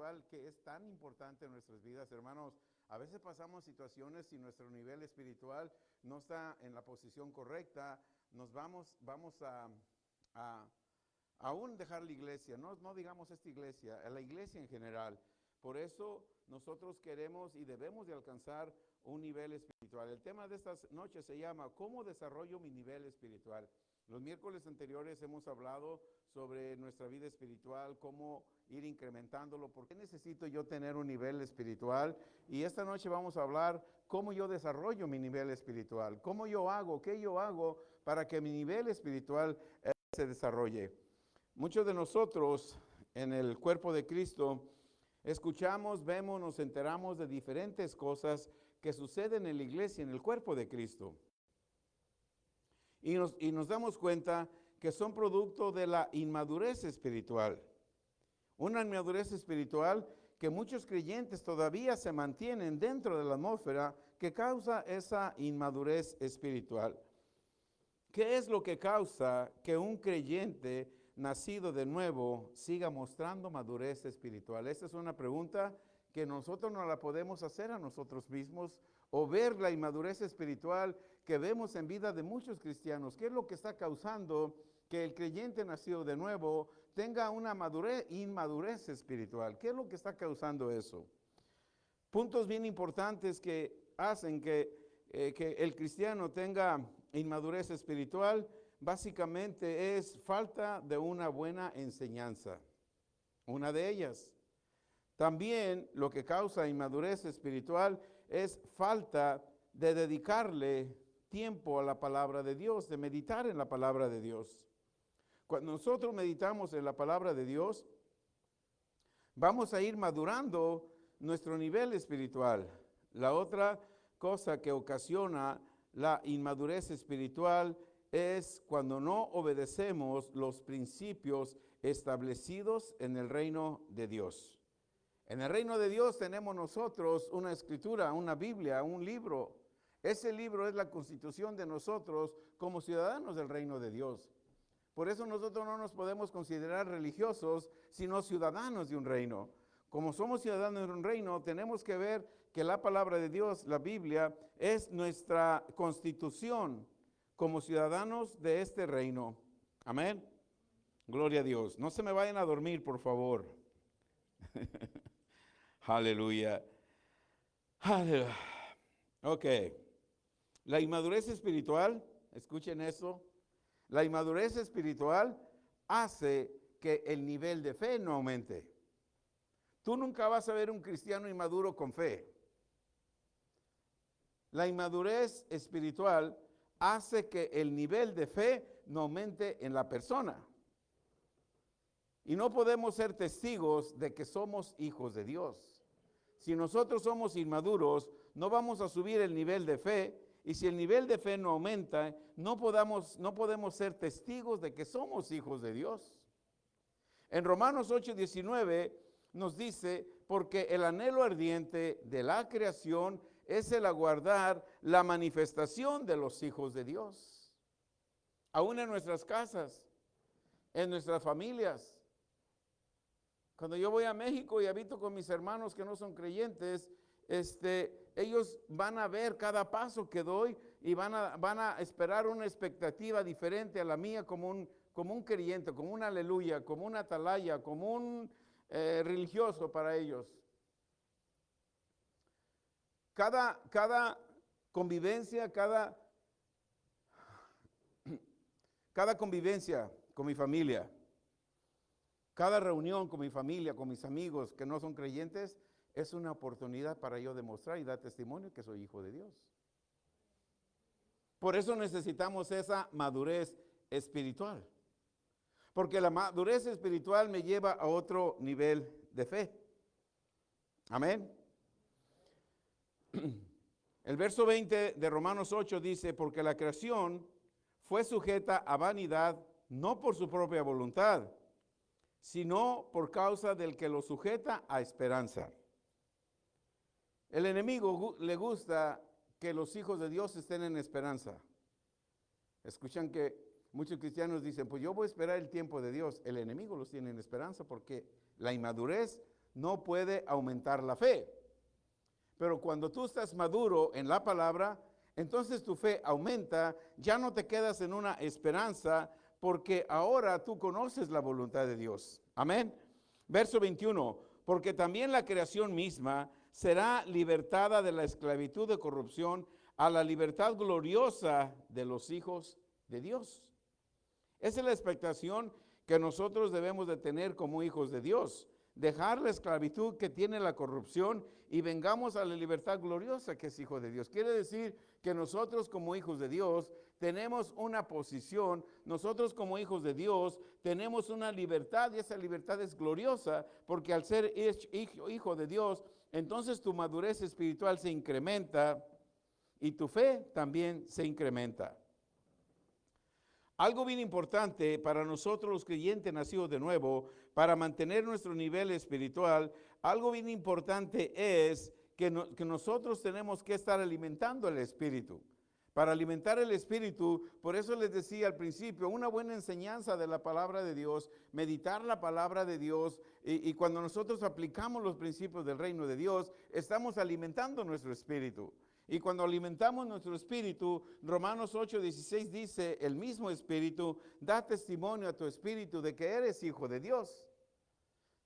espiritual que es tan importante en nuestras vidas, hermanos. A veces pasamos situaciones y nuestro nivel espiritual no está en la posición correcta, vamos a aún dejar la iglesia, no digamos esta iglesia, a la iglesia en general. Por eso nosotros queremos y debemos de alcanzar un nivel espiritual. El tema de estas noches se llama ¿cómo desarrollo mi nivel espiritual? Los miércoles anteriores hemos hablado sobre nuestra vida espiritual, cómo ir incrementándolo, por qué necesito yo tener un nivel espiritual. Y esta noche vamos a hablar cómo yo desarrollo mi nivel espiritual, cómo yo hago, qué yo hago para que mi nivel espiritual se desarrolle. Muchos de nosotros en el cuerpo de Cristo escuchamos, vemos, nos enteramos de diferentes cosas que suceden en la iglesia, en el cuerpo de Cristo. Y nos damos cuenta que son producto de la inmadurez espiritual. Una inmadurez espiritual que muchos creyentes todavía se mantienen dentro de la atmósfera que causa esa inmadurez espiritual. ¿Qué es lo que causa que un creyente nacido de nuevo siga mostrando madurez espiritual? Esta es una pregunta que nosotros no la podemos hacer a nosotros mismos o ver la inmadurez espiritual que vemos en vida de muchos cristianos. ¿Qué es lo que está causando que el creyente nacido de nuevo tenga una inmadurez espiritual? ¿Qué es lo que está causando eso? Puntos bien importantes que hacen que el cristiano tenga inmadurez espiritual, básicamente es falta de una buena enseñanza. Una de ellas. También lo que causa inmadurez espiritual es falta de dedicarle tiempo a la palabra de Dios, de meditar en la palabra de Dios. Cuando nosotros meditamos en la palabra de Dios, vamos a ir madurando nuestro nivel espiritual. La otra cosa que ocasiona la inmadurez espiritual es cuando no obedecemos los principios establecidos en el reino de Dios. En el reino de Dios tenemos nosotros una escritura, una Biblia, un libro. Ese libro es la constitución de nosotros como ciudadanos del reino de Dios. Por eso nosotros no nos podemos considerar religiosos, sino ciudadanos de un reino. Como somos ciudadanos de un reino, tenemos que ver que la palabra de Dios, la Biblia, es nuestra constitución como ciudadanos de este reino. Amén. Gloria a Dios. No se me vayan a dormir, por favor. Aleluya. Aleluya. Ok. La inmadurez espiritual, escuchen eso, la inmadurez espiritual hace que el nivel de fe no aumente. Tú nunca vas a ver un cristiano inmaduro con fe. La inmadurez espiritual hace que el nivel de fe no aumente en la persona. Y no podemos ser testigos de que somos hijos de Dios. Si nosotros somos inmaduros, no vamos a subir el nivel de fe. Y si el nivel de fe no aumenta, no podemos ser testigos de que somos hijos de Dios. En Romanos 8:19 nos dice, porque el anhelo ardiente de la creación es el aguardar la manifestación de los hijos de Dios. Aún en nuestras casas, en nuestras familias. Cuando yo voy a México y habito con mis hermanos que no son creyentes, ellos van a ver cada paso que doy y van a esperar una expectativa diferente a la mía como un creyente, como un aleluya, como una atalaya, como un religioso para ellos. Cada convivencia, cada convivencia con mi familia, cada reunión con mi familia, con mis amigos que no son creyentes, es una oportunidad para yo demostrar y dar testimonio que soy hijo de Dios. Por eso necesitamos esa madurez espiritual. Porque la madurez espiritual me lleva a otro nivel de fe. Amén. El verso 20 de Romanos 8 dice, porque la creación fue sujeta a vanidad, no por su propia voluntad, sino por causa del que lo sujeta a esperanza. El enemigo le gusta que los hijos de Dios estén en esperanza. Escuchan que muchos cristianos dicen, pues yo voy a esperar el tiempo de Dios. El enemigo los tiene en esperanza porque la inmadurez no puede aumentar la fe. Pero cuando tú estás maduro en la palabra, entonces tu fe aumenta, ya no te quedas en una esperanza, porque ahora tú conoces la voluntad de Dios. Amén. Verso 21, porque también la creación misma será libertada de la esclavitud de corrupción a la libertad gloriosa de los hijos de Dios. Esa es la expectación que nosotros debemos de tener como hijos de Dios. Dejar la esclavitud que tiene la corrupción y vengamos a la libertad gloriosa que es hijo de Dios. Quiere decir que nosotros como hijos de Dios tenemos una posición, nosotros como hijos de Dios tenemos una libertad y esa libertad es gloriosa porque al ser hijo de Dios, entonces tu madurez espiritual se incrementa y tu fe también se incrementa. Algo bien importante para nosotros los creyentes nacidos de nuevo, para mantener nuestro nivel espiritual, algo bien importante es que nosotros tenemos que estar alimentando el espíritu. Para alimentar el espíritu, por eso les decía al principio, una buena enseñanza de la palabra de Dios, meditar la palabra de Dios, y cuando nosotros aplicamos los principios del reino de Dios, estamos alimentando nuestro espíritu. Y cuando alimentamos nuestro espíritu, Romanos 8:16 dice, el mismo espíritu da testimonio a tu espíritu de que eres hijo de Dios.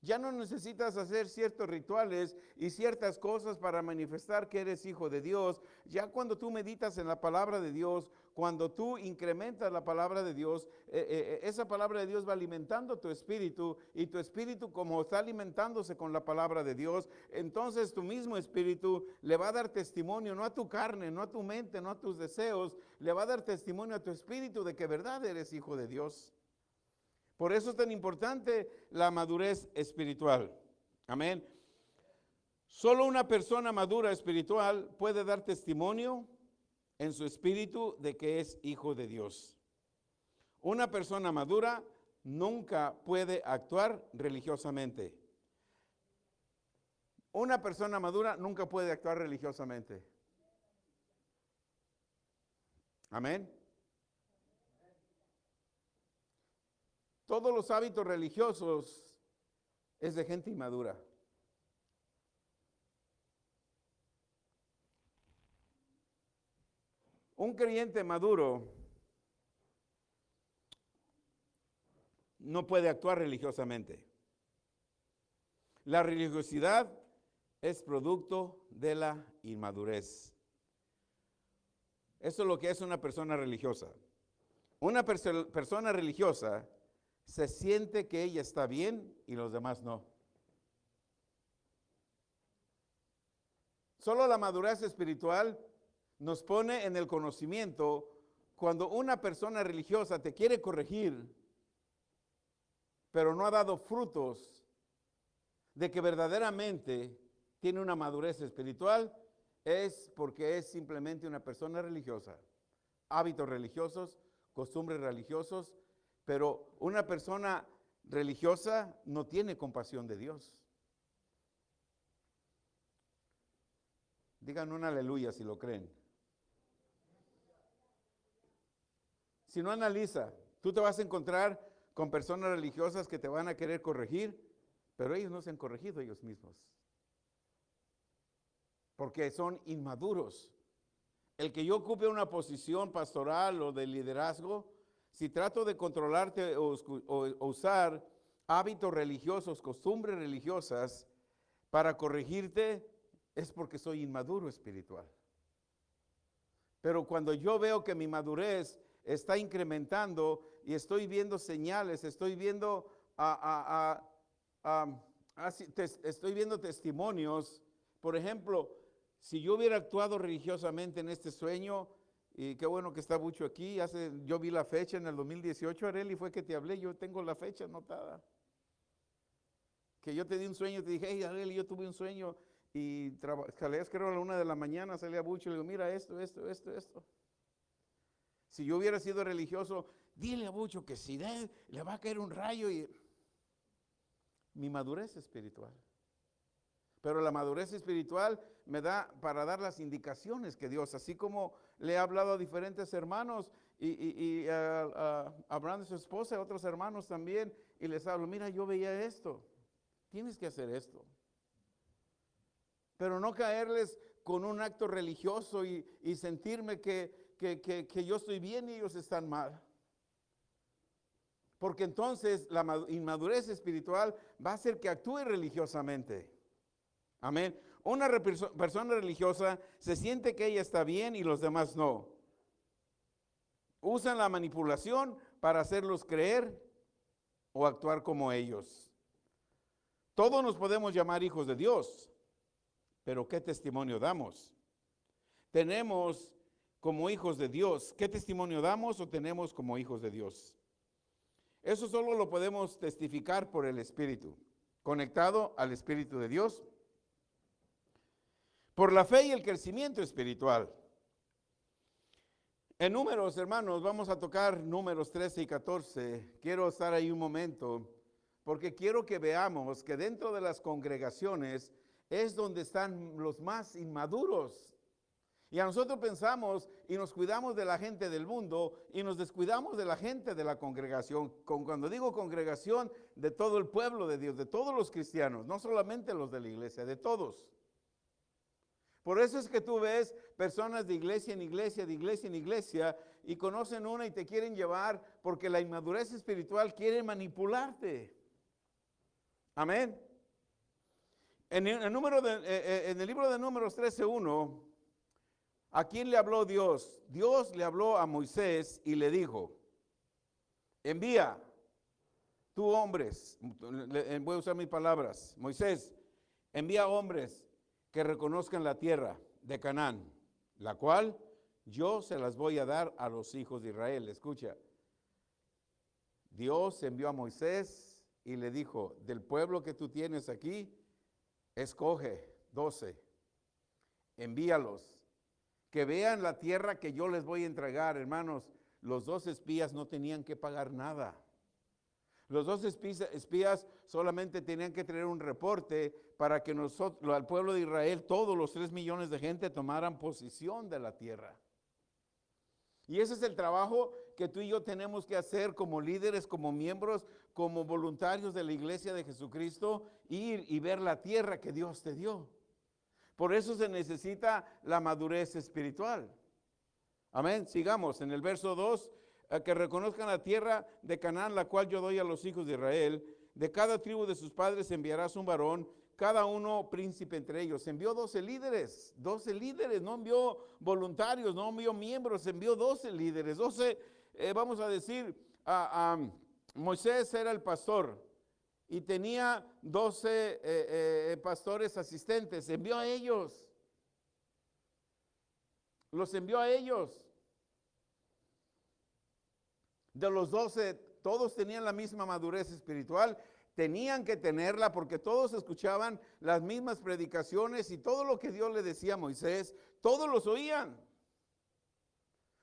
Ya no necesitas hacer ciertos rituales y ciertas cosas para manifestar que eres hijo de Dios. Ya cuando tú meditas en la palabra de Dios, cuando tú incrementas la palabra de Dios, esa palabra de Dios va alimentando tu espíritu y tu espíritu como está alimentándose con la palabra de Dios, entonces tu mismo espíritu le va a dar testimonio, no a tu carne, no a tu mente, no a tus deseos, le va a dar testimonio a tu espíritu de que verdad eres hijo de Dios. Por eso es tan importante la madurez espiritual. Amén. Solo una persona madura espiritual puede dar testimonio en su espíritu de que es hijo de Dios. Una persona madura nunca puede actuar religiosamente. Una persona madura nunca puede actuar religiosamente. Amén. Todos los hábitos religiosos es de gente inmadura. Un creyente maduro no puede actuar religiosamente. La religiosidad es producto de la inmadurez. Eso es lo que es una persona religiosa. Una persona religiosa se siente que ella está bien y los demás no. Solo la madurez espiritual nos pone en el conocimiento cuando una persona religiosa te quiere corregir, pero no ha dado frutos de que verdaderamente tiene una madurez espiritual, es porque es simplemente una persona religiosa. Hábitos religiosos, costumbres religiosos, pero una persona religiosa no tiene compasión de Dios. Digan un aleluya si lo creen. Si no analiza, tú te vas a encontrar con personas religiosas que te van a querer corregir, pero ellos no se han corregido ellos mismos. Porque son inmaduros. El que yo ocupe una posición pastoral o de liderazgo, si trato de controlarte o usar hábitos religiosos, costumbres religiosas para corregirte, es porque soy inmaduro espiritual. Pero cuando yo veo que mi madurez está incrementando y estoy viendo señales, estoy viendo estoy viendo testimonios. Por ejemplo, si yo hubiera actuado religiosamente en este sueño, y qué bueno que está Bucho aquí, yo vi la fecha en el 2018, Areli, fue que te hablé, yo tengo la fecha anotada. Que yo te di un sueño, te dije, hey Areli, yo tuve un sueño y salías creo a la 1 de la mañana, salía Bucho y le digo, mira esto. Si yo hubiera sido religioso, dile a Bucho que si le va a caer un rayo y mi madurez espiritual. Pero la madurez espiritual me da para dar las indicaciones que Dios, así como le he hablado a diferentes hermanos y a Abraham y su esposa, a otros hermanos también, y les hablo, mira, yo veía esto, tienes que hacer esto. pero no caerles con un acto religioso y sentirme que yo estoy bien y ellos están mal. Porque entonces la inmadurez espiritual va a hacer que actúe religiosamente. Amén. Una persona religiosa se siente que ella está bien y los demás no. Usan la manipulación para hacerlos creer o actuar como ellos. Todos nos podemos llamar hijos de Dios, pero ¿qué testimonio damos? ¿Tenemos como hijos de Dios? ¿Qué testimonio damos o tenemos como hijos de Dios? Eso solo lo podemos testificar por el Espíritu, conectado al Espíritu de Dios, por la fe y el crecimiento espiritual. En Números, hermanos, vamos a tocar Números 13 y 14. Quiero estar ahí un momento, porque quiero que veamos que dentro de las congregaciones es donde están los más inmaduros. Y a nosotros pensamos y nos cuidamos de la gente del mundo y nos descuidamos de la gente de la congregación. Cuando digo congregación, de todo el pueblo de Dios, de todos los cristianos, no solamente los de la iglesia, de todos. Por eso es que tú ves personas de iglesia en iglesia, de iglesia en iglesia, y conocen una y te quieren llevar porque la inmadurez espiritual quiere manipularte. Amén. En el libro de Números 13:1, ¿a quién le habló Dios? Dios le habló a Moisés y le dijo, envía tú hombres, voy a usar mis palabras, Moisés, envía hombres que reconozcan la tierra de Canaán, la cual yo se las voy a dar a los hijos de Israel. Escucha, Dios envió a Moisés y le dijo, del pueblo que tú tienes aquí, escoge 12, envíalos, que vean la tierra que yo les voy a entregar. Hermanos, los 2 espías no tenían que pagar nada. Los 2 espías solamente tenían que traer un reporte para que nosotros, al pueblo de Israel, todos los 3 millones de gente tomaran posesión de la tierra. Y ese es el trabajo que tú y yo tenemos que hacer como líderes, como miembros, como voluntarios de la iglesia de Jesucristo, ir y ver la tierra que Dios te dio. Por eso se necesita la madurez espiritual. Amén. Sigamos en el verso 2. Que reconozcan la tierra de Canaán, la cual yo doy a los hijos de Israel. De cada tribu de sus padres enviarás un varón, cada uno príncipe entre ellos. Envió 12 líderes, no envió voluntarios, no envió miembros, envió 12 líderes. 12, vamos a decir, Moisés era el pastor y tenía 12 pastores asistentes. Envió a ellos, los envió a ellos. De los 12, todos tenían la misma madurez espiritual, tenían que tenerla porque todos escuchaban las mismas predicaciones y todo lo que Dios le decía a Moisés, todos los oían.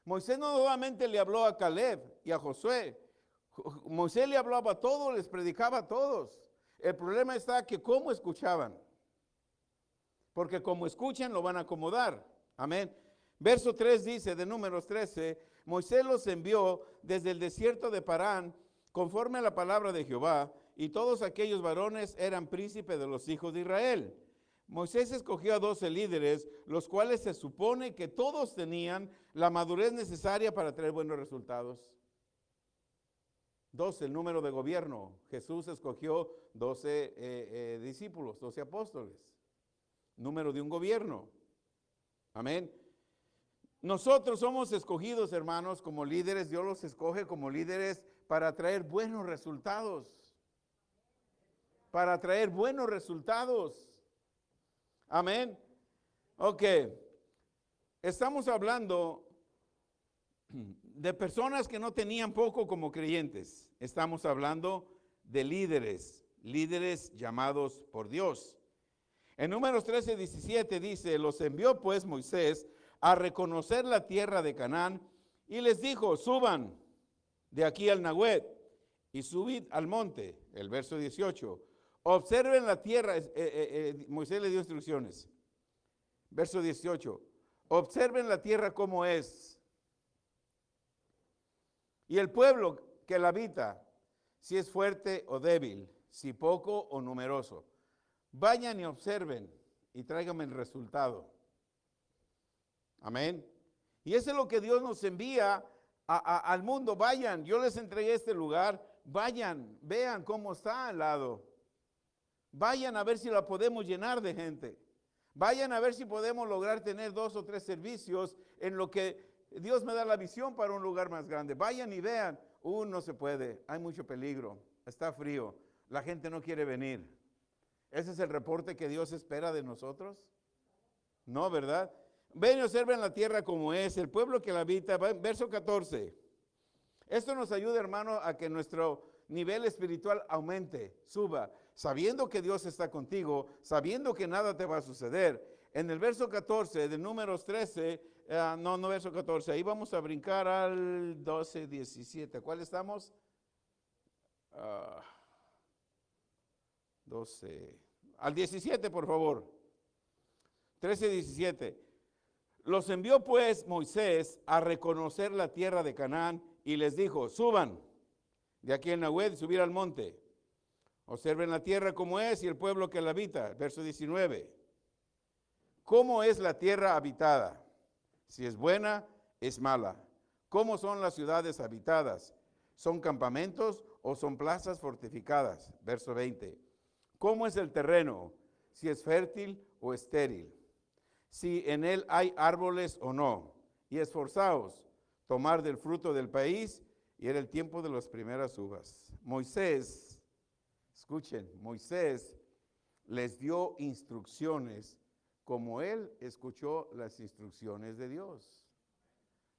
Moisés no solamente le habló a Caleb y a Josué, Moisés le hablaba a todos, les predicaba a todos. El problema está que cómo escuchaban, porque como escuchan lo van a acomodar. Amén. Verso 3 dice de Números 13, Moisés los envió desde el desierto de Parán, conforme a la palabra de Jehová, y todos aquellos varones eran príncipes de los hijos de Israel. Moisés escogió a 12 líderes, los cuales se supone que todos tenían la madurez necesaria para traer buenos resultados. 12, el número de gobierno. Jesús escogió 12 discípulos, 12 apóstoles. Número de un gobierno. Amén. Nosotros somos escogidos, hermanos, como líderes. Dios los escoge como líderes para traer buenos resultados. Para traer buenos resultados. Amén. Ok. Estamos hablando de personas que no tenían poco como creyentes. Estamos hablando de líderes, líderes llamados por Dios. En Números 13:17 dice, los envió pues Moisés a reconocer la tierra de Canaán y les dijo, suban de aquí al Nagüet y subid al monte. El verso 18, observen la tierra, Moisés le dio instrucciones. Verso 18, observen la tierra como es. Y el pueblo que la habita, si es fuerte o débil, si poco o numeroso. Vayan y observen y tráigame el resultado. Amén. Y eso es lo que Dios nos envía al mundo. Vayan, yo les entregué este lugar. Vayan, vean cómo está al lado. Vayan a ver si la podemos llenar de gente. Vayan a ver si podemos lograr tener 2 o 3 servicios en lo que Dios me da la visión para un lugar más grande. Vayan y vean. No se puede, hay mucho peligro, está frío, la gente no quiere venir. ¿Ese es el reporte que Dios espera de nosotros? No, ¿verdad? Ven y observen la tierra como es, el pueblo que la habita. Verso 14. Esto nos ayuda, hermano, a que nuestro nivel espiritual aumente, suba, sabiendo que Dios está contigo, sabiendo que nada te va a suceder. En el verso 14 de Números 13, no verso 14, ahí vamos a brincar al 12, 17. ¿Cuál estamos? 12, al 17, por favor. 13, 17. Los envió pues Moisés a reconocer la tierra de Canaán y les dijo, suban de aquí en Nahued, subir al monte. Observen la tierra como es y el pueblo que la habita. Verso 19. ¿Cómo es la tierra habitada? Si es buena, es mala. ¿Cómo son las ciudades habitadas? ¿Son campamentos o son plazas fortificadas? Verso 20. ¿Cómo es el terreno? Si es fértil o estéril. Si en él hay árboles o no. Y esforzaos, tomar del fruto del país, y era el tiempo de las primeras uvas. Moisés, escuchen, Moisés les dio instrucciones como él escuchó las instrucciones de Dios.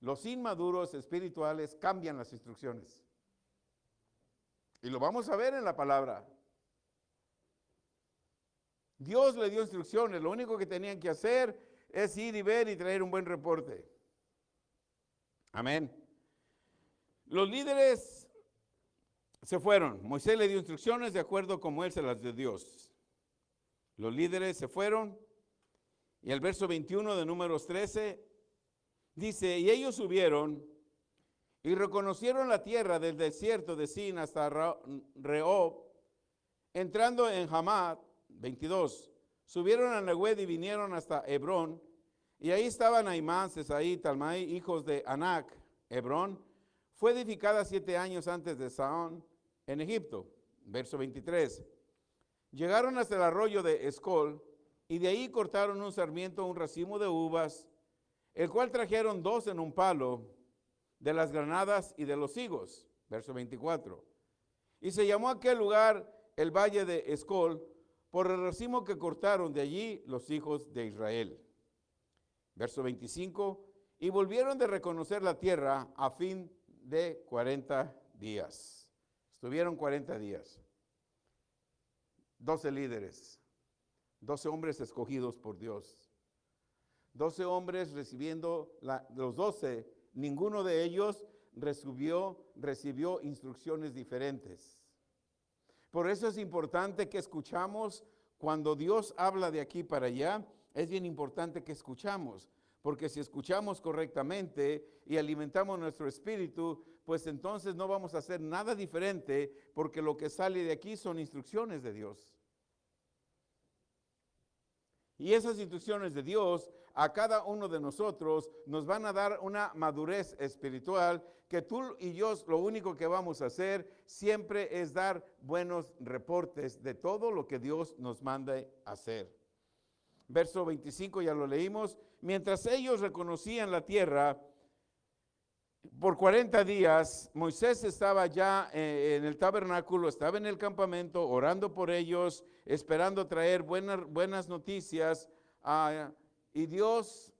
Los inmaduros espirituales cambian las instrucciones. Y lo vamos a ver en la palabra. Dios le dio instrucciones, lo único que tenían que hacer es ir y ver y traer un buen reporte. Amén. Los líderes se fueron. Moisés le dio instrucciones de acuerdo como él se las dio Dios. Los líderes se fueron. Y el verso 21 de Números 13 dice, y ellos subieron y reconocieron la tierra del desierto de Sin hasta Rehob, entrando en Hamat. 22. Subieron a Nahued y vinieron hasta Hebrón, y ahí estaban Aimán, Sesaí, Talmai, hijos de Anac. Hebrón fue edificada 7 años antes de Saón en Egipto. Verso 23. Llegaron hasta el arroyo de Escol, y de ahí cortaron un sarmiento, un racimo de uvas, el cual trajeron 2 en un palo, de las granadas y de los higos. Verso 24. Y se llamó aquel lugar el valle de Escol, por el racimo que cortaron de allí los hijos de Israel. Verso 25, y volvieron de reconocer la tierra a fin de 40 días. Estuvieron 40 días. 12 líderes, 12 hombres escogidos por Dios. 12 hombres recibiendo, los 12, ninguno de ellos recibió instrucciones diferentes. Por eso es importante que escuchamos cuando Dios habla de aquí para allá. Es bien importante que escuchamos, porque si escuchamos correctamente y alimentamos nuestro espíritu, pues entonces no vamos a hacer nada diferente, porque lo que sale de aquí son instrucciones de Dios. Y esas instrucciones de Dios a cada uno de nosotros nos van a dar una madurez espiritual que tú y yo lo único que vamos a hacer siempre es dar buenos reportes de todo lo que Dios nos manda hacer. Verso 25 ya lo leímos. Mientras ellos reconocían la tierra, por 40 días, Moisés estaba ya en el tabernáculo, estaba en el campamento, orando por ellos, esperando traer buenas noticias. Y Dios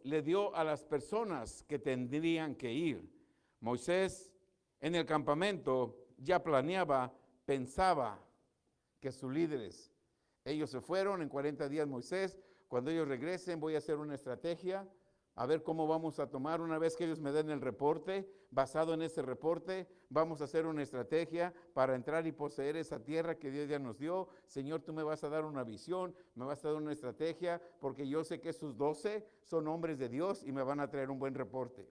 le dio a las personas que tendrían que ir. Moisés en el campamento ya planeaba, pensaba que sus líderes, ellos se fueron en 40 días. Moisés, cuando ellos regresen voy a hacer una estrategia, a ver cómo vamos a tomar una vez que ellos me den el reporte. Basado en ese reporte, vamos a hacer una estrategia para entrar y poseer esa tierra que Dios ya nos dio. Señor, tú me vas a dar una visión, me vas a dar una estrategia, porque yo sé que esos 12 son hombres de Dios y me van a traer un buen reporte.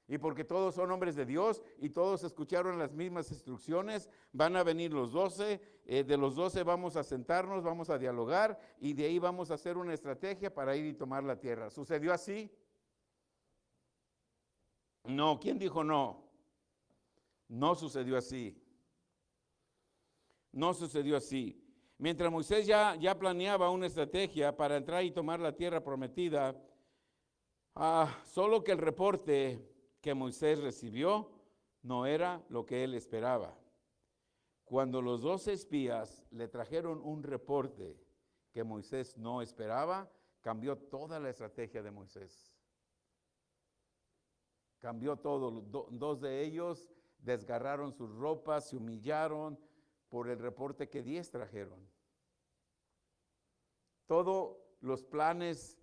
Y porque todos son hombres de Dios y todos escucharon las mismas instrucciones, van a venir los 12, de los 12 vamos a sentarnos, vamos a dialogar y de ahí vamos a hacer una estrategia para ir y tomar la tierra. ¿Sucedió así? No, ¿quién dijo no? No sucedió así. No sucedió así. Mientras Moisés ya planeaba una estrategia para entrar y tomar la tierra prometida, solo que el reporte que Moisés recibió no era lo que él esperaba. Cuando los 12 espías le trajeron un reporte que Moisés no esperaba, cambió toda la estrategia de Moisés. Cambió todo. Dos de ellos desgarraron sus ropas, se humillaron por el reporte que 10 trajeron. Todos los planes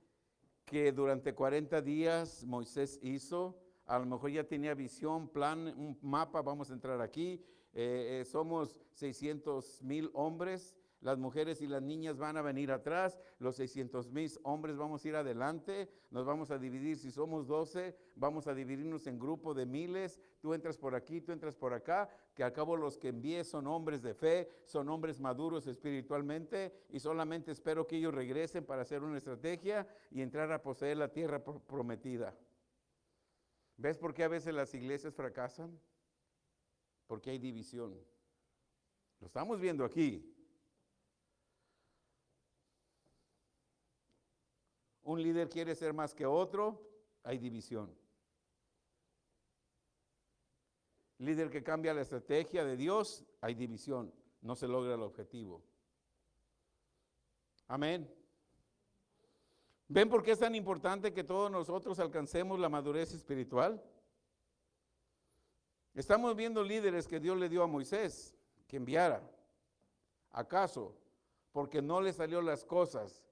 que durante 40 días Moisés hizo, a lo mejor ya tenía visión, plan, un mapa, vamos a entrar aquí, somos 600,000 hombres, las mujeres y las niñas van a venir atrás, los 600,000 hombres vamos a ir adelante, nos vamos a dividir, si somos 12, vamos a dividirnos en grupo de miles, tú entras por aquí, tú entras por acá, que al cabo los que envié son hombres de fe, son hombres maduros espiritualmente, y solamente espero que ellos regresen para hacer una estrategia y entrar a poseer la tierra prometida. ¿Ves por qué a veces las iglesias fracasan? Porque hay división. Lo estamos viendo aquí. Un líder quiere ser más que otro, hay división. Líder que cambia la estrategia de Dios, hay división, no se logra el objetivo. Amén. ¿Ven por qué es tan importante que todos nosotros alcancemos la madurez espiritual? Estamos viendo líderes que Dios le dio a Moisés que enviara. ¿Acaso? Porque no le salió las cosas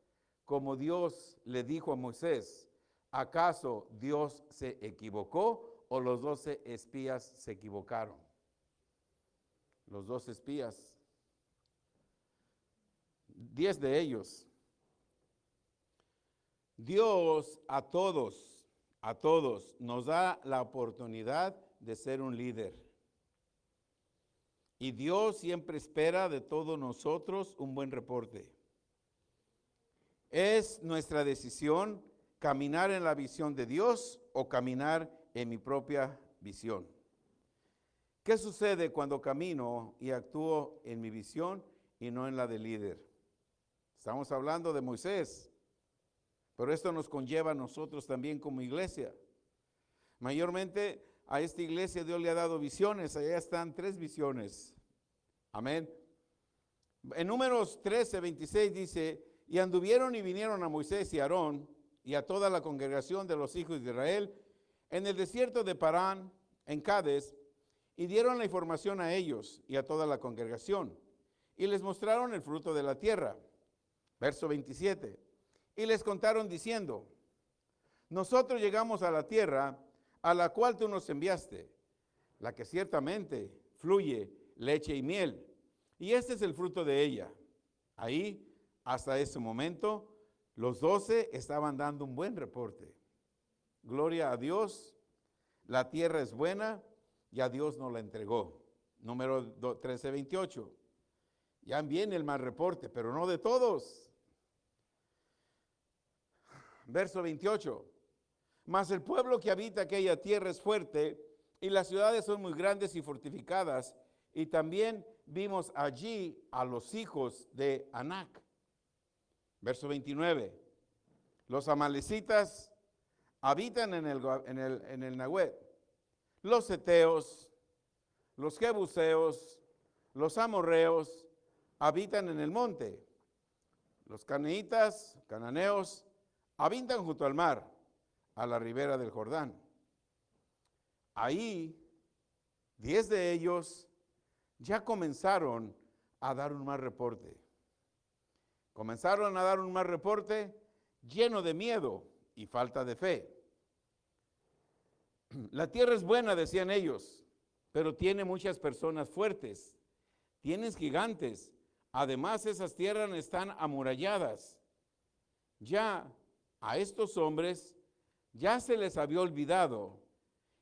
como Dios le dijo a Moisés. ¿Acaso Dios se equivocó o los 12 espías se equivocaron? Los 12 espías, 10 de ellos. Dios a todos nos da la oportunidad de ser un líder. Y Dios siempre espera de todos nosotros un buen reporte. Es nuestra decisión caminar en la visión de Dios o caminar en mi propia visión. ¿Qué sucede cuando camino y actúo en mi visión y no en la del líder? Estamos hablando de Moisés, pero esto nos conlleva a nosotros también como iglesia. Mayormente a esta iglesia Dios le ha dado visiones, allá están 3 visiones. Amén. En Números 13:26 dice: y anduvieron y vinieron a Moisés y a Aarón y a toda la congregación de los hijos de Israel en el desierto de Parán, en Cades, y dieron la información a ellos y a toda la congregación, y les mostraron el fruto de la tierra. Verso 27. Y les contaron diciendo: nosotros llegamos a la tierra a la cual tú nos enviaste, la que ciertamente fluye leche y miel, y este es el fruto de ella. Ahí, hasta ese momento, los 12 estaban dando un buen reporte. Gloria a Dios, la tierra es buena y a Dios nos la entregó. Número 13:28. Ya viene el mal reporte, pero no de todos. Verso 28. Mas el pueblo que habita aquella tierra es fuerte y las ciudades son muy grandes y fortificadas. Y también vimos allí a los hijos de Anac. Verso 29. Los amalecitas habitan en el Nahuet. Los heteos, los jebuseos, los amorreos habitan en el monte. Los cananeos, habitan junto al mar, a la ribera del Jordán. Ahí, 10 de ellos ya comenzaron a dar un mal reporte. Comenzaron a dar un mal reporte lleno de miedo y falta de fe. La tierra es buena, decían ellos, pero tiene muchas personas fuertes. Tienes gigantes. Además, esas tierras están amuralladas. Ya a estos hombres ya se les había olvidado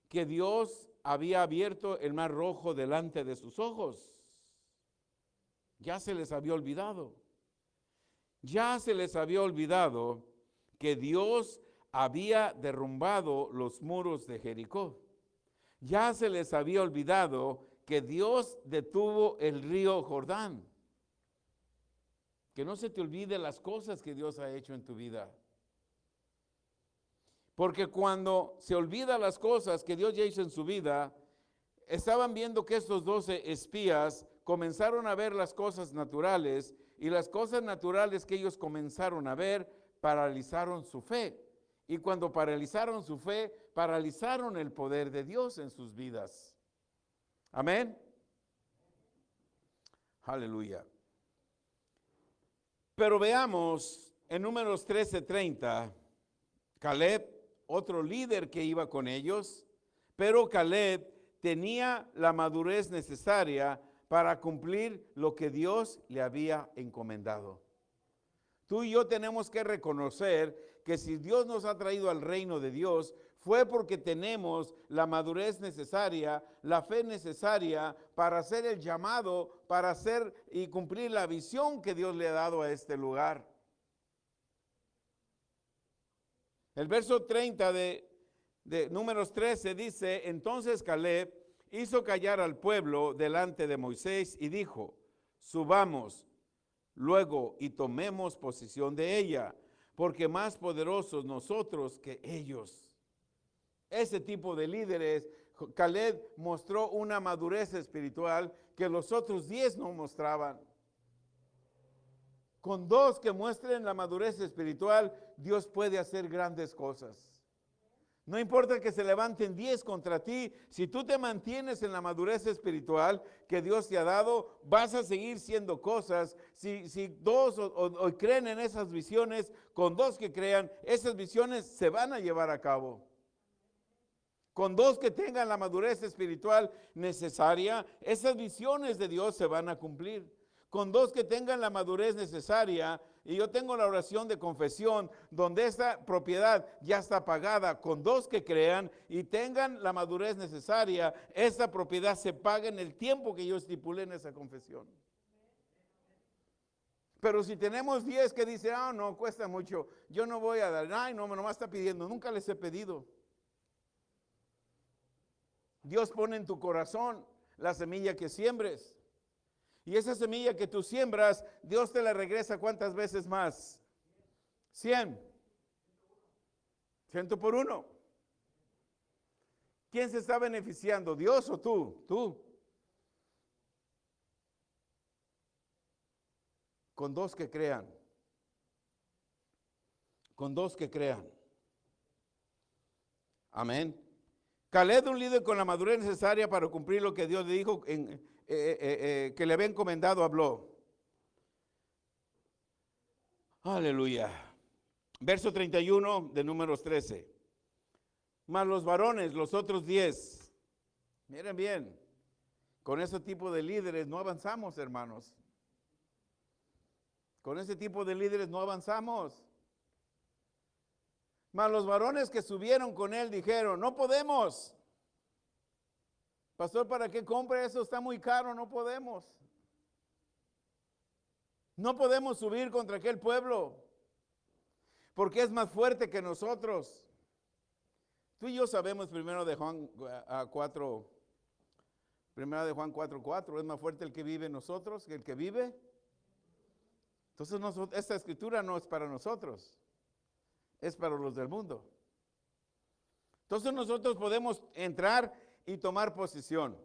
que Dios había abierto el mar rojo delante de sus ojos. Ya se les había olvidado. Ya se les había olvidado que Dios había derrumbado los muros de Jericó. Ya se les había olvidado que Dios detuvo el río Jordán. Que no se te olvide las cosas que Dios ha hecho en tu vida. Porque cuando se olvida las cosas que Dios ya hizo en su vida, estaban viendo que estos 12 espías comenzaron a ver las cosas naturales, y las cosas naturales que ellos comenzaron a ver paralizaron su fe. Y cuando paralizaron su fe, paralizaron el poder de Dios en sus vidas. Amén. Aleluya. Pero veamos en Números 13:30, Caleb, otro líder que iba con ellos, pero Caleb tenía la madurez necesaria para cumplir lo que Dios le había encomendado. Tú y yo tenemos que reconocer que si Dios nos ha traído al reino de Dios, fue porque tenemos la madurez necesaria, la fe necesaria para hacer el llamado, para hacer y cumplir la visión que Dios le ha dado a este lugar. El verso 30 de Números 13 dice: entonces Caleb hizo callar al pueblo delante de Moisés y dijo: subamos luego y tomemos posesión de ella, porque más poderosos nosotros que ellos. Ese tipo de líderes, Caleb mostró una madurez espiritual que los otros 10 no mostraban. Con 2 que muestren la madurez espiritual, Dios puede hacer grandes cosas. No importa que se levanten 10 contra ti, si tú te mantienes en la madurez espiritual que Dios te ha dado, vas a seguir siendo cosas. Si 2 o creen en esas visiones, con 2 que crean, esas visiones se van a llevar a cabo. Con 2 que tengan la madurez espiritual necesaria, esas visiones de Dios se van a cumplir. Con 2 que tengan la madurez necesaria, y yo tengo la oración de confesión donde esta propiedad ya está pagada. Con 2 que crean y tengan la madurez necesaria, esta propiedad se paga en el tiempo que yo estipulé en esa confesión. Pero si tenemos 10 que dicen: no, cuesta mucho, yo no voy a dar, ay, no, nomás está pidiendo, nunca les he pedido. Dios pone en tu corazón la semilla que siembres. Y esa semilla que tú siembras, Dios te la regresa ¿cuántas veces más? 100. 100 por 1. ¿Quién se está beneficiando? ¿Dios o tú? Tú. Con 2 que crean. Con 2 que crean. Amén. Caleb, un líder con la madurez necesaria para cumplir lo que Dios le dijo que le había encomendado, habló. Aleluya. Verso 31 de Números 13. Mas los varones, los otros 10, miren bien, con ese tipo de líderes no avanzamos, hermanos. Con ese tipo de líderes no avanzamos. Mas los varones que subieron con él dijeron: no podemos. Pastor, ¿para qué compre eso? Está muy caro, no podemos. No podemos subir contra aquel pueblo, porque es más fuerte que nosotros. Tú y yo sabemos primero de Juan 4, primera de Juan 4:4, es más fuerte el que vive en nosotros que el que vive. Entonces esta escritura no es para nosotros, es para los del mundo. Entonces nosotros podemos entrar y tomar posesión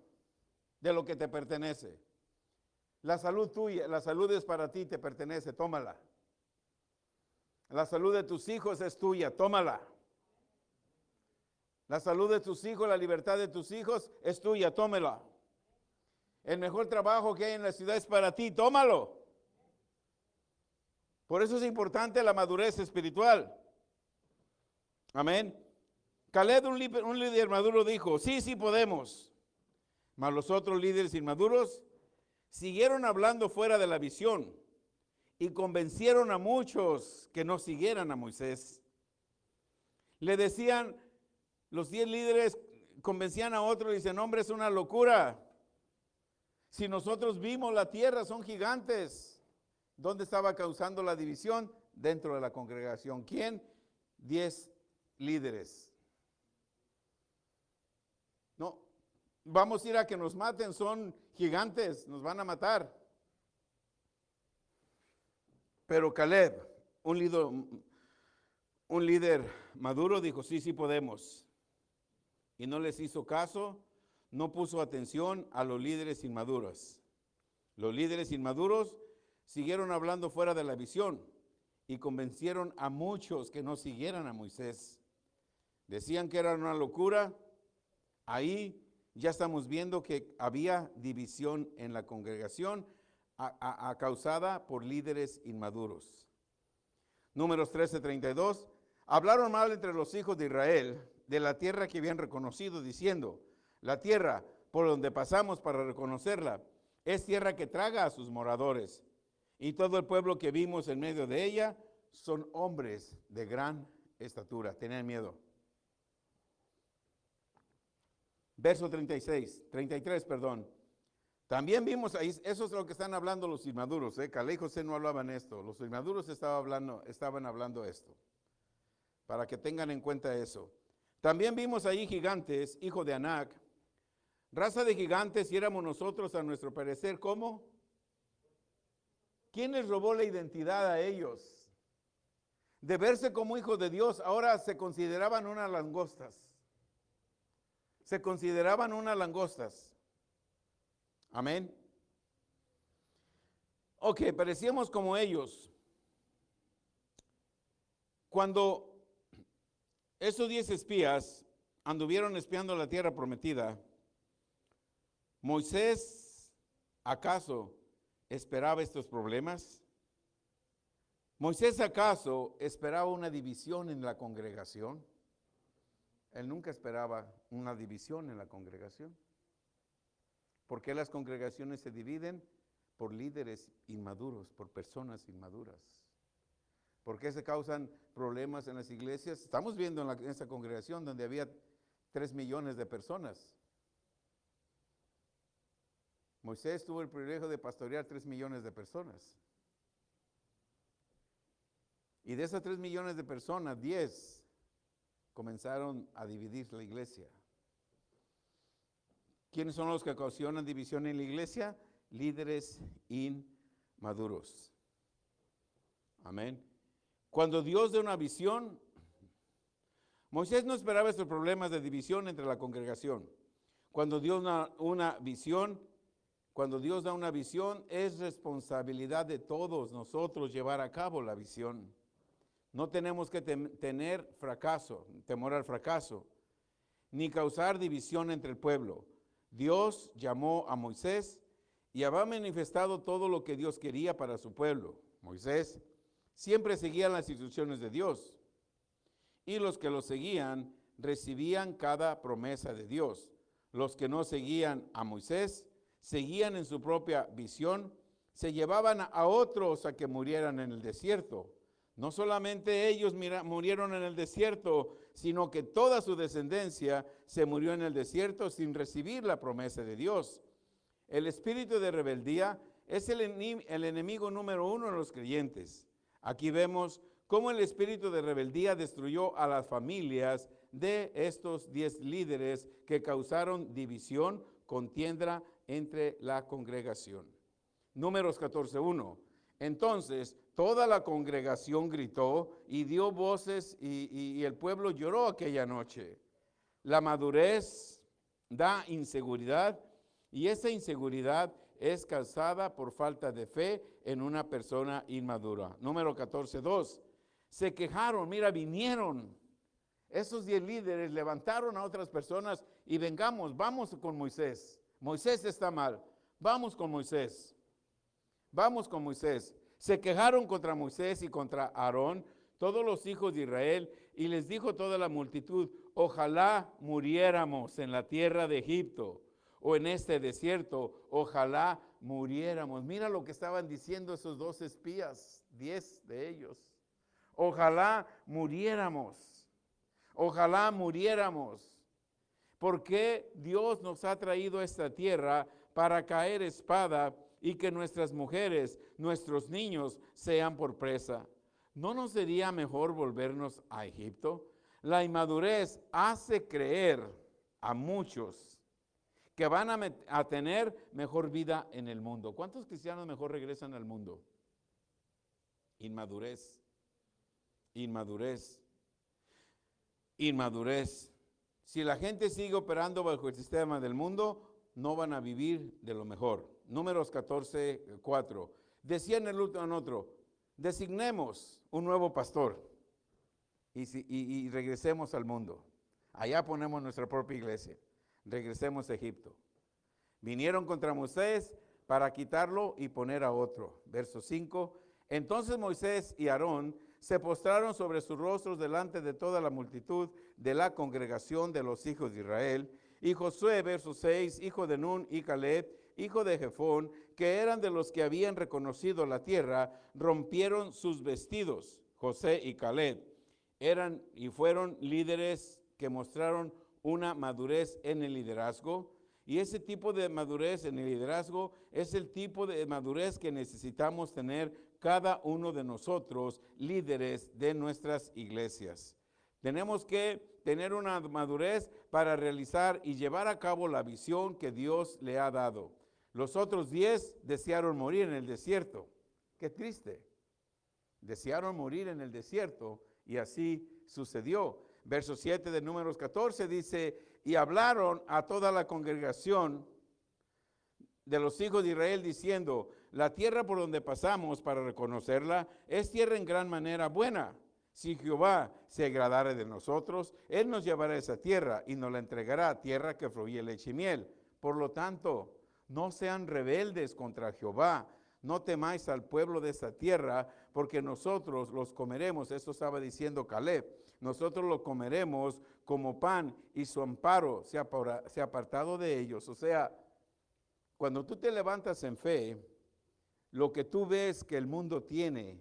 de lo que te pertenece. La salud tuya, la salud es para ti, te pertenece, tómala. La salud de tus hijos es tuya, tómala. La salud de tus hijos, la libertad de tus hijos es tuya, tómala. El mejor trabajo que hay en la ciudad es para ti, tómalo. Por eso es importante la madurez espiritual. Amén. Caleb, un líder maduro, dijo: sí podemos. Mas los otros líderes inmaduros siguieron hablando fuera de la visión y convencieron a muchos que no siguieran a Moisés. Le decían los 10 líderes convencían a otros y dicen, hombre, es una locura. Si nosotros vimos la tierra, son gigantes. ¿Dónde estaba causando la división? Dentro de la congregación. ¿Quién? 10 líderes. No, vamos a ir a que nos maten, son gigantes, nos van a matar. Pero Caleb, un líder maduro, dijo, sí podemos. Y no les hizo caso, no puso atención a los líderes inmaduros. Los líderes inmaduros siguieron hablando fuera de la visión y convencieron a muchos que no siguieran a Moisés. Decían que era una locura. Ahí ya estamos viendo que había división en la congregación causada por líderes inmaduros. Números 13:32. Hablaron mal entre los hijos de Israel de la tierra que habían reconocido, diciendo, la tierra por donde pasamos para reconocerla es tierra que traga a sus moradores. Y todo el pueblo que vimos en medio de ella son hombres de gran estatura. Tenían miedo. Verso 33. También vimos ahí, eso es lo que están hablando los inmaduros. Caleb y José no hablaban esto. Los inmaduros estaban hablando esto. Para que tengan en cuenta eso. También vimos ahí gigantes, hijo de Anac. Raza de gigantes, y éramos nosotros a nuestro parecer, ¿cómo? ¿Quién les robó la identidad a ellos? De verse como hijos de Dios, ahora se consideraban unas langostas. Se consideraban unas langostas. Amén. Ok, parecíamos como ellos. Cuando esos 10 espías anduvieron espiando la tierra prometida, ¿Moisés acaso esperaba estos problemas? ¿Moisés acaso esperaba una división en la congregación? Él nunca esperaba una división en la congregación. ¿Por qué las congregaciones se dividen? Por líderes inmaduros, por personas inmaduras. ¿Por qué se causan problemas en las iglesias? Estamos viendo en esa congregación donde había 3 millones de personas. Moisés tuvo el privilegio de pastorear 3 millones de personas. Y de esas 3 millones de personas, 10 comenzaron a dividir la iglesia. ¿Quiénes son los que ocasionan división en la iglesia? Líderes inmaduros. Amén. Cuando Dios da una visión, Moisés no esperaba estos problemas de división entre la congregación. Cuando Dios da una visión, es responsabilidad de todos nosotros llevar a cabo la visión. No tenemos que tener temor al fracaso, ni causar división entre el pueblo. Dios llamó a Moisés y había manifestado todo lo que Dios quería para su pueblo. Moisés siempre seguía las instrucciones de Dios, y los que lo seguían recibían cada promesa de Dios. Los que no seguían a Moisés, seguían en su propia visión, se llevaban a otros a que murieran en el desierto. No solamente ellos murieron en el desierto, sino que toda su descendencia se murió en el desierto sin recibir la promesa de Dios. El espíritu de rebeldía es el enemigo número 1 de los creyentes. Aquí vemos cómo el espíritu de rebeldía destruyó a las familias de estos 10 líderes que causaron división, contienda entre la congregación. Números 14:1. Entonces toda la congregación gritó y dio voces y el pueblo lloró aquella noche. La madurez da inseguridad y esa inseguridad es causada por falta de fe en una persona inmadura. Número 14:2. Se quejaron, vinieron. Esos 10 líderes levantaron a otras personas y vamos con Moisés. Moisés está mal, vamos con Moisés. Se quejaron contra Moisés y contra Aarón, todos los hijos de Israel, y les dijo toda la multitud, ojalá muriéramos en la tierra de Egipto o en este desierto, ojalá muriéramos. Mira lo que estaban diciendo esos 2 espías, 10 de ellos. Ojalá muriéramos. ¿Por qué Dios nos ha traído a esta tierra para caer espada y que nuestras mujeres, nuestros niños sean por presa? ¿No nos sería mejor volvernos a Egipto? La inmadurez hace creer a muchos que van a tener mejor vida en el mundo. ¿Cuántos cristianos mejor regresan al mundo? Inmadurez, inmadurez, inmadurez. Si la gente sigue operando bajo el sistema del mundo, no van a vivir de lo mejor. Números 14:4. Decían el uno en otro, designemos un nuevo pastor y regresemos al mundo. Allá ponemos nuestra propia iglesia. Regresemos a Egipto. Vinieron contra Moisés para quitarlo y poner a otro. Verso 5. Entonces Moisés y Aarón se postraron sobre sus rostros delante de toda la multitud de la congregación de los hijos de Israel. Y Josué, verso 6, hijo de Nun, y Caleb, hijo de Jefón, que eran de los que habían reconocido la tierra, rompieron sus vestidos. José y Caleb eran y fueron líderes que mostraron una madurez en el liderazgo. Y ese tipo de madurez en el liderazgo es el tipo de madurez que necesitamos tener cada uno de nosotros, líderes de nuestras iglesias. Tenemos que tener una madurez para realizar y llevar a cabo la visión que Dios le ha dado. Los otros 10 desearon morir en el desierto. Qué triste. Desearon morir en el desierto y así sucedió. Verso 7 de Números 14 dice, y hablaron a toda la congregación de los hijos de Israel diciendo, la tierra por donde pasamos para reconocerla es tierra en gran manera buena. Si Jehová se agradare de nosotros, Él nos llevará a esa tierra y nos la entregará, tierra que fluye leche y miel. Por lo tanto, no sean rebeldes contra Jehová, no temáis al pueblo de esa tierra, porque nosotros los comeremos. Esto estaba diciendo Caleb. Nosotros lo comeremos como pan y su amparo se ha apartado de ellos. O sea, cuando tú te levantas en fe, lo que tú ves que el mundo tiene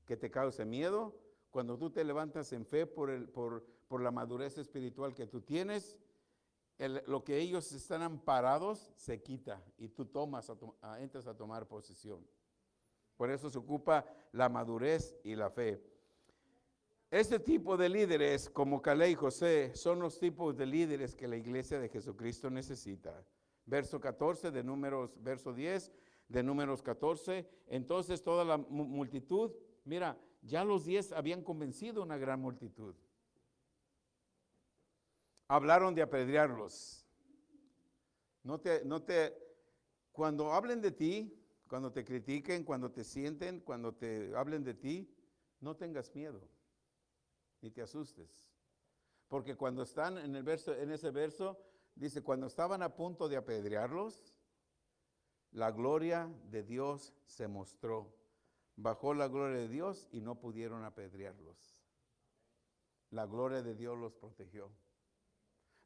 que te cause miedo, cuando tú te levantas en fe por la madurez espiritual que tú tienes, lo que ellos están amparados se quita y tú entras a tomar posesión. Por eso se ocupa la madurez y la fe. Este tipo de líderes, como Caleb y José, son los tipos de líderes que la iglesia de Jesucristo necesita. Verso 14 de Números, verso 10 de Números 14. Entonces toda la multitud, mira, ya los 10 habían convencido a una gran multitud. Hablaron de apedrearlos. Cuando hablen de ti, cuando te critiquen, cuando te sienten, cuando te hablen de ti, no tengas miedo, ni te asustes. Porque cuando están en ese verso, dice, cuando estaban a punto de apedrearlos, la gloria de Dios se mostró. Bajó la gloria de Dios y no pudieron apedrearlos. La gloria de Dios los protegió.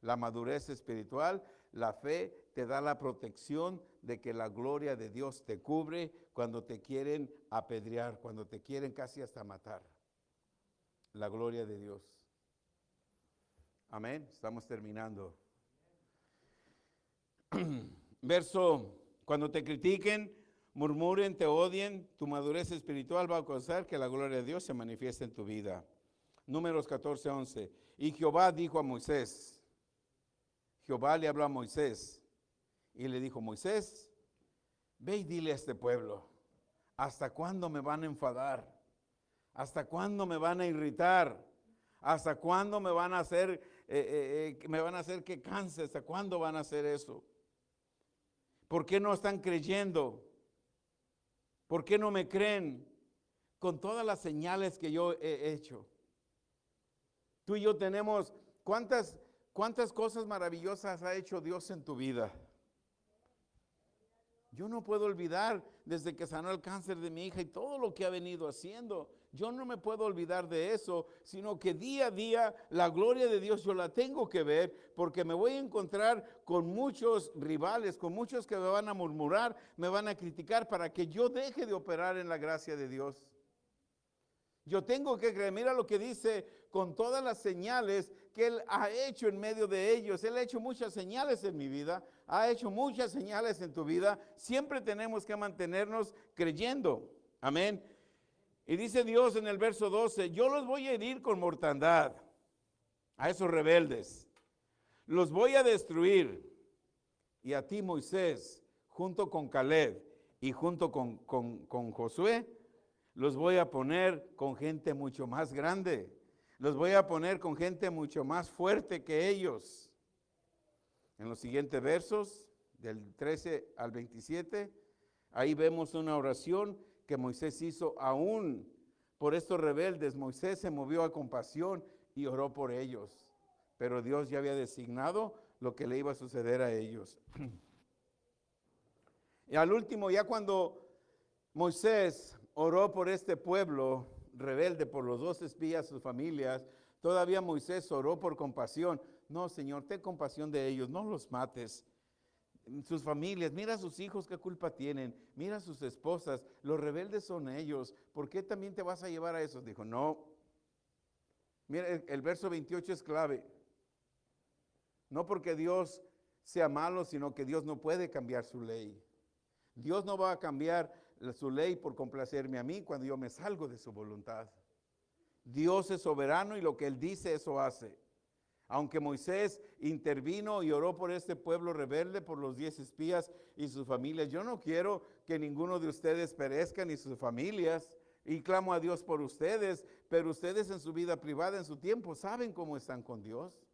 La madurez espiritual, la fe te da la protección de que la gloria de Dios te cubre cuando te quieren apedrear, cuando te quieren casi hasta matar. La gloria de Dios. Amén. Estamos terminando. Cuando te critiquen, murmuren, te odien, tu madurez espiritual va a causar que la gloria de Dios se manifieste en tu vida. Números 14:11. Y Jehová dijo a Moisés, Jehová le habló a Moisés y le dijo, Moisés, ve y dile a este pueblo, ¿hasta cuándo me van a enfadar? ¿Hasta cuándo me van a irritar? ¿Hasta cuándo me van a hacer que canse? ¿Hasta cuándo van a hacer eso? ¿Por qué no están creyendo? ¿Por qué no me creen? Con todas las señales que yo he hecho. Tú y yo tenemos, ¿cuántas cosas maravillosas ha hecho Dios en tu vida? Yo no puedo olvidar desde que sanó el cáncer de mi hija y todo lo que ha venido haciendo. Yo no me puedo olvidar de eso, sino que día a día la gloria de Dios yo la tengo que ver, porque me voy a encontrar con muchos rivales, con muchos que me van a murmurar, me van a criticar para que yo deje de operar en la gracia de Dios. Yo tengo que creer. Mira lo que dice con todas las señales que Él ha hecho en medio de ellos. Él ha hecho muchas señales en mi vida, ha hecho muchas señales en tu vida. Siempre tenemos que mantenernos creyendo. Amén. Y dice Dios en el verso 12, yo los voy a herir con mortandad a esos rebeldes. Los voy a destruir. Y a ti, Moisés, junto con Caleb y junto con Josué, los voy a poner con gente mucho más grande. Los voy a poner con gente mucho más fuerte que ellos. En los siguientes versos, del 13 al 27, ahí vemos una oración que Moisés hizo aún por estos rebeldes. Moisés se movió a compasión y oró por ellos. Pero Dios ya había designado lo que le iba a suceder a ellos. Y al último, ya cuando Moisés oró por este pueblo rebelde, por los 2 espías, sus familias, todavía Moisés oró por compasión. No, Señor, ten compasión de ellos, no los mates. Sus familias, mira a sus hijos, qué culpa tienen, mira a sus esposas, los rebeldes son ellos, ¿por qué también te vas a llevar a esos? Dijo, no. Mira, el verso 28 es clave. No porque Dios sea malo, sino que Dios no puede cambiar su ley. Dios no va a cambiar su ley por complacerme a mí cuando yo me salgo de su voluntad. Dios es soberano y lo que Él dice, eso hace. Aunque Moisés intervino y oró por este pueblo rebelde, por los 10 espías y sus familias, yo no quiero que ninguno de ustedes perezca ni sus familias, y clamo a Dios por ustedes, pero ustedes en su vida privada, en su tiempo, saben cómo están con Dios.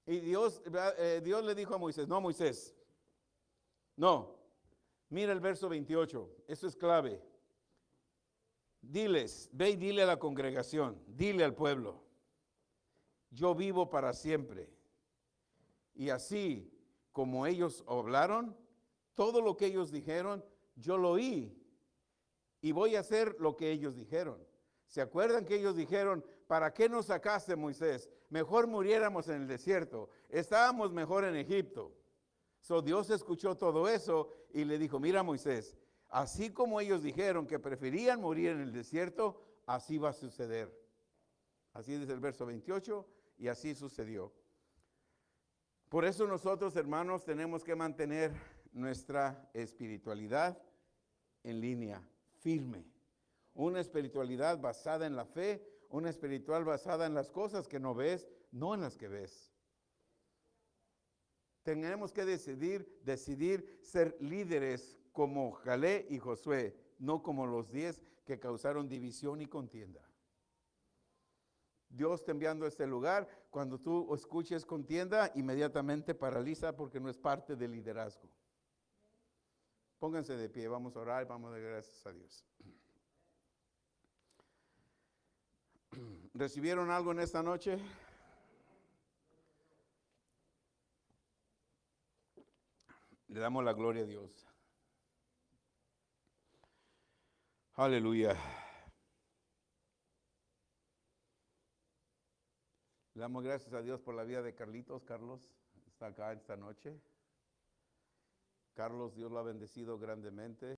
Y Dios le dijo a Moisés, no, Moisés, no, mira el verso 28, eso es clave. Diles, ve y dile a la congregación, dile al pueblo, yo vivo para siempre. Y así como ellos hablaron, todo lo que ellos dijeron, yo lo oí. Y voy a hacer lo que ellos dijeron. ¿Se acuerdan que ellos dijeron, ¿para qué nos sacaste, Moisés? Mejor muriéramos en el desierto. Estábamos mejor en Egipto. So Dios escuchó todo eso y le dijo, mira, Moisés, así como ellos dijeron que preferían morir en el desierto, así va a suceder. Así dice el verso 28, y así sucedió. Por eso nosotros, hermanos, tenemos que mantener nuestra espiritualidad en línea, firme. Una espiritualidad basada en la fe, una espiritual basada en las cosas que no ves, no en las que ves. Tenemos que decidir ser líderes como Caleb y Josué, no como los 10 que causaron división y contienda. Dios te enviando a este lugar, cuando tú escuches contienda, inmediatamente paraliza porque no es parte del liderazgo. Pónganse de pie, vamos a orar, vamos a dar gracias a Dios. ¿Recibieron algo en esta noche? Le damos la gloria a Dios. Aleluya. Le damos gracias a Dios por la vida de Carlitos. Carlos está acá esta noche. Carlos, Dios lo ha bendecido grandemente.